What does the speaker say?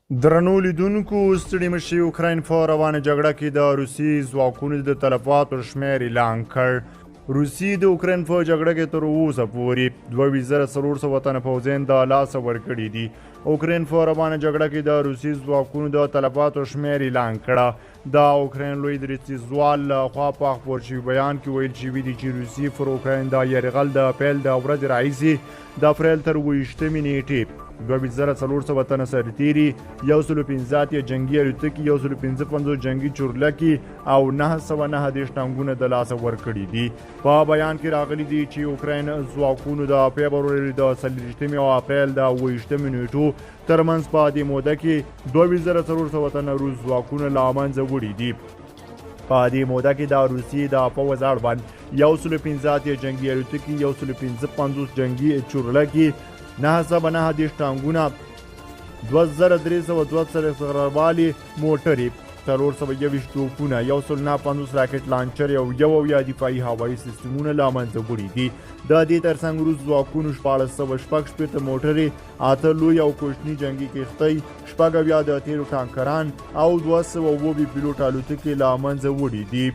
درنو لیدونکو، ستړي مشي اوکراین په روانه جګړه کې د روسي ځواکونو د تلفاتو شمېر اعلان کړ. روسي د اوکراین په جګړه کې تر اوسه پورې 24,400 تنه پوځیان د لاسه ورکړي دي. اوکراین په روانه جګړه کې د روسي ځواکونو د تلفاتو شمېر اعلان کړه. د اوکراین لوی درستیزوال لخوا په خپور شوي بیان کې ویل شوي دي چې روسي پر اوکراین د یرغل د پیل د ورځې راهیسې د اپریل تر 28 نیټې 24,400 تنه سرتیري، 115 جنګي الوتکې، 155 جنګي چورلکې او 909 ټانکونه د لاسه ورکړي دي. په بیان کې راغلي دي چې اوکراین ځواکونو د فبروري د 24 او اپریل د 28 نیټو ترمنځ په دې موده کې 24,400 تنه روس ځواکونه له منځه وړي دي. په دې موده کې د روسیې د پوځ اړوند 115 جنګي الوتکې، 155 جنګي چورلکې، 909 ټانکونه، 2,320 سرغړوالي موټرې، 421 توپونه، 150 راکټ لانچر او 1 دفاعي هوایي سیستمونه له منځه وړي دي. د دې ترڅنګ روس ځواکونو 1460 موټرې، 8 لوی او کوچني جنګي کښتۍ، 6 د تیرو ټانکران او 200 پیلوټ الوتکې له منځه وړي دي.